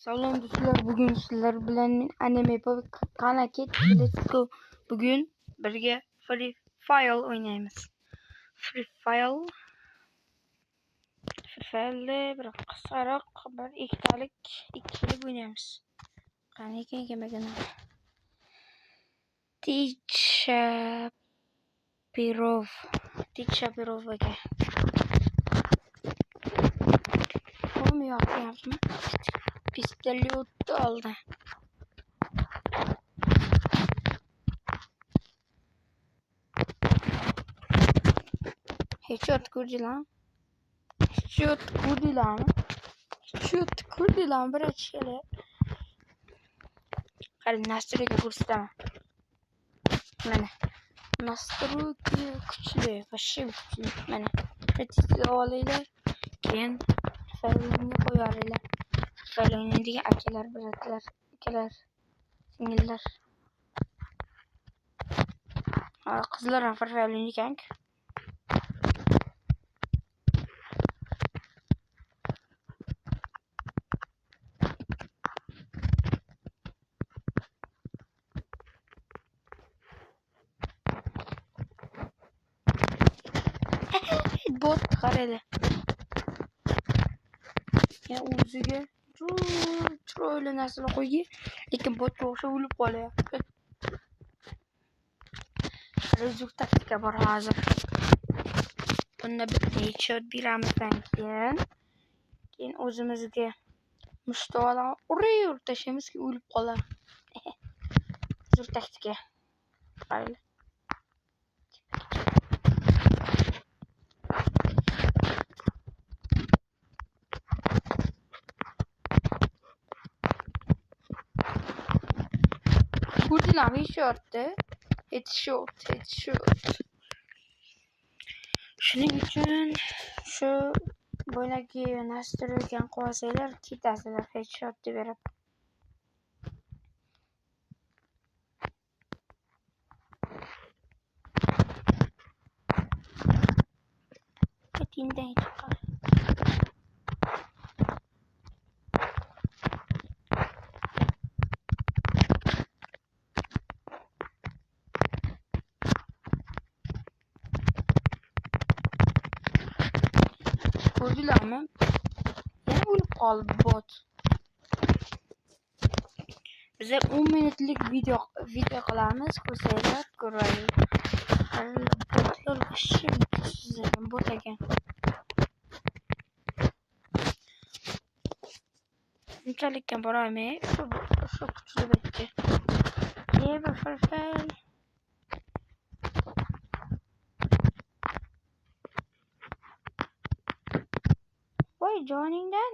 Salom do'stlar, bugun sizlar bilan anime Kanaki Let's Go. Bugun birga Free Fire o'ynaymiz. Free Fire'da bir qisqaroq bir ikkilik o'ynaymiz. Qani ekan kemagan. Teach Shapirov aka. Qo'mi yoqyapmi? Pistolet oldi. Headshot kurdilarmi? Bir aytishadi. Qani nastroyga ko'rsataman. Mana nastroyga kuchli, вообще kuchli. Mana bitta olinglar, keyin faylni qo'yaringlar. Faylni degan akalar, singillar. Qizlar faylni ekan. Bot qaraydi. Ya o'ziga chiroyli narsalar qo'ygan, lekin botga o'xshab o'lib qolyapti. Rezuk taktika bor hozir. Bunda bitta headshot beramizdan keyin o'zimizga mushtoqdan urib tashlaymizki o'lib qolar. Rezuk taktika. Qarayli. Kurdilarmi headshot. Shuning uchun shu bo'ylagi nastroyga qo'ysanglar, ketasizlar headshot deb berib. Ketingdan chiqqan. Ko'rdilarmi? Yana o'lib qoldi bot. Bizlar 10 minutlik video qilamiz, ko'rsanglar ko'raylik. Botlar sizlarga bot ekan. Unchalik ham borolmay, shu kuchli bitdi. Bir fail. Voy joningdan.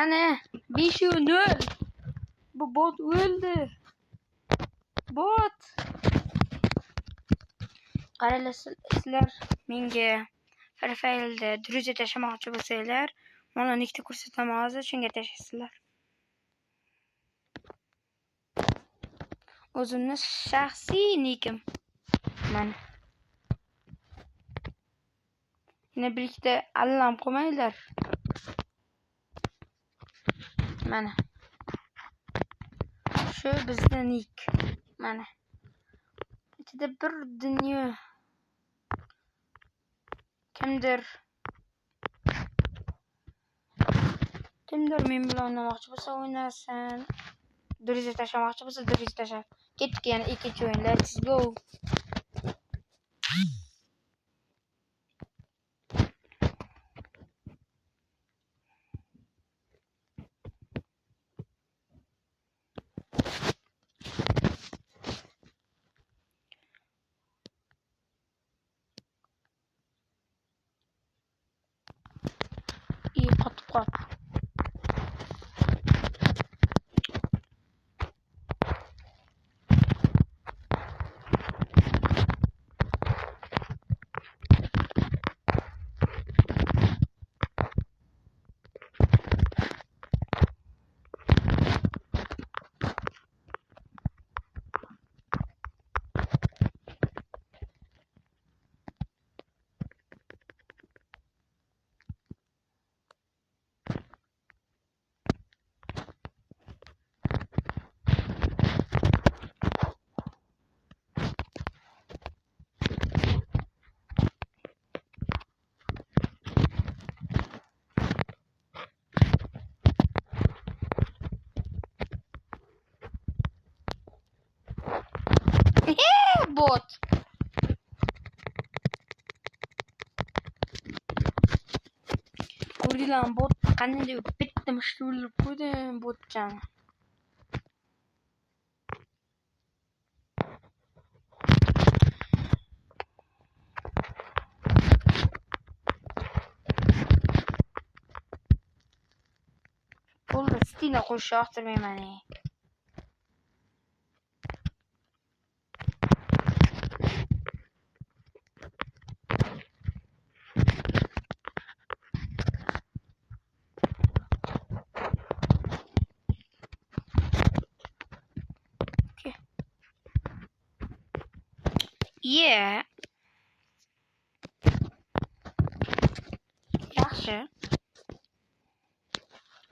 Ana 5-0. Bu bot o'ldi. Bot. Qaranglar, sizlar menga Firefile'da druziya tashlamoqchi bo'lsanglar, mana ikkita ko'rsataman hozir, shunga tashlasizlar. O'zimni shaxsiy nikim. Mana. Yana bir ikkita allam qo'ymanglar. Mana. Shu bizning nik. Mana. Ichida bir dunyo. Kimdir men bilan o'ynamoqchi bo'lsa o'ynasin. Druziya tashlamoqchi bo'lsa druziya tashlar. Ketdik yana ikkinchi o'yin. Let's go. Qotib qol. bot. Ko'rdinglarmi bot qanday deb bitta mushti o'ldirib qo'ydim botchani. Bo'ldi, Stina qo'shishni yoqtirmayman. Yeah. Yaxshi.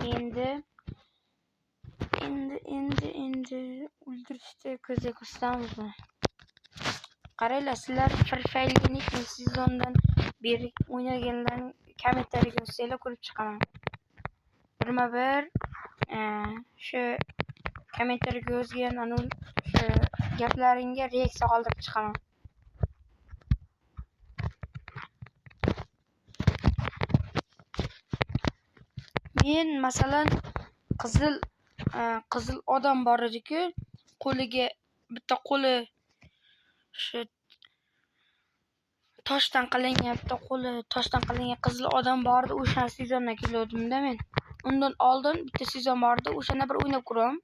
Endi o'ldirishni ko'zga ko'rsatamiz. Qaranglar, sizlar Free Fire'ga necha sezondan beri o'ynaganlarni kommentariyaga yozsanglar ko'rib chiqaman. Birma-bir shu kommentariyaga yozgan shu gaplaringga reaksiya qoldirib chiqaman. Men masalan qizil odam bor edi-ku, qo'liga bitta qo'li shu toshdan qilingan qizil odam bor edi. O'sha sezondan kelgandim-da men. Undan oldin bitta sezon bor edi, o'shanda bir o'ynab ko'raman.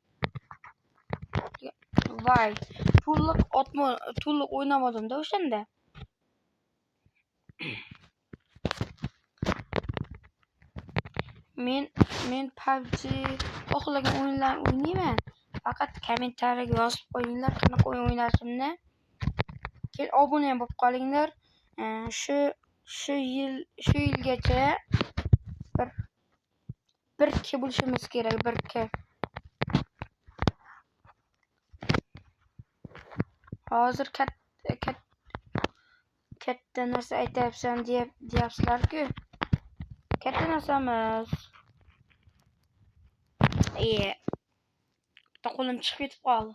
Voy, to'liq o'ynamadim-da o'shanda. Men PUBG xohlagan o'yinlarni o'ynayman. Faqat kommentariyaga yozib qo'yinglar qanaqa o'yin o'ynashimni. Keyin obuna ham bo'lib qolinglar. Shu yilgacha bir k bo'lishimiz kerak, 1k. Hozir katta narsa aytyapsan deyapsizlar-ku. Katta narsamiz. Bitta qo'lim chiqib ketib qoldi.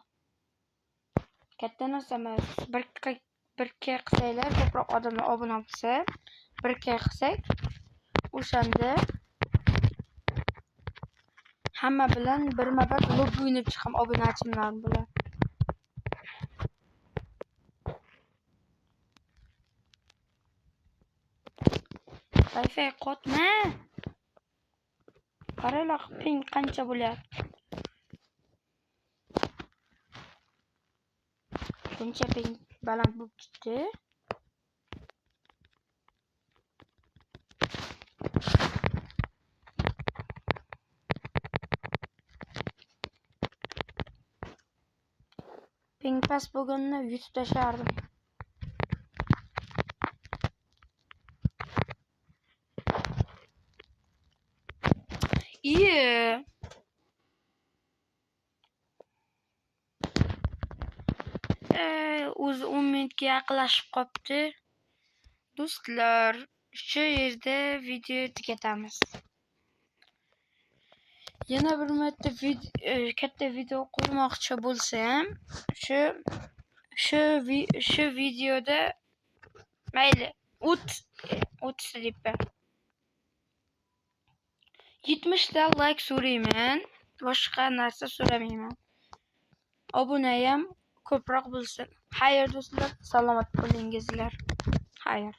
Katta narsamiz. 1k qilsanglar, ko'proq odamlar obuna bo'lsa, 1k qilsak, o'shanda hamma bilan birma-bir lobby o'ynab chiqam obunachimlar bilan. Wi-Fi qotma. Qaranglar, ping qancha bo'lyapti. Shuncha ping baland bo'lib ketdi. Ping past bo'lganini yutib tashlardim. O'zi 10 minutga yaqinlashib qopti. Do'stlar, shu yerda video tugatamiz. Yana bir marta katta video qo'ymoqchi bo'lsam, shu videoda mayli 30 deb 70 ta like so'rayman, boshqa narsa so'ramayman. Obuna ham ko'proq bo'lsin. Xayr do'stlar, salomat bo'lingizlar. Xayr.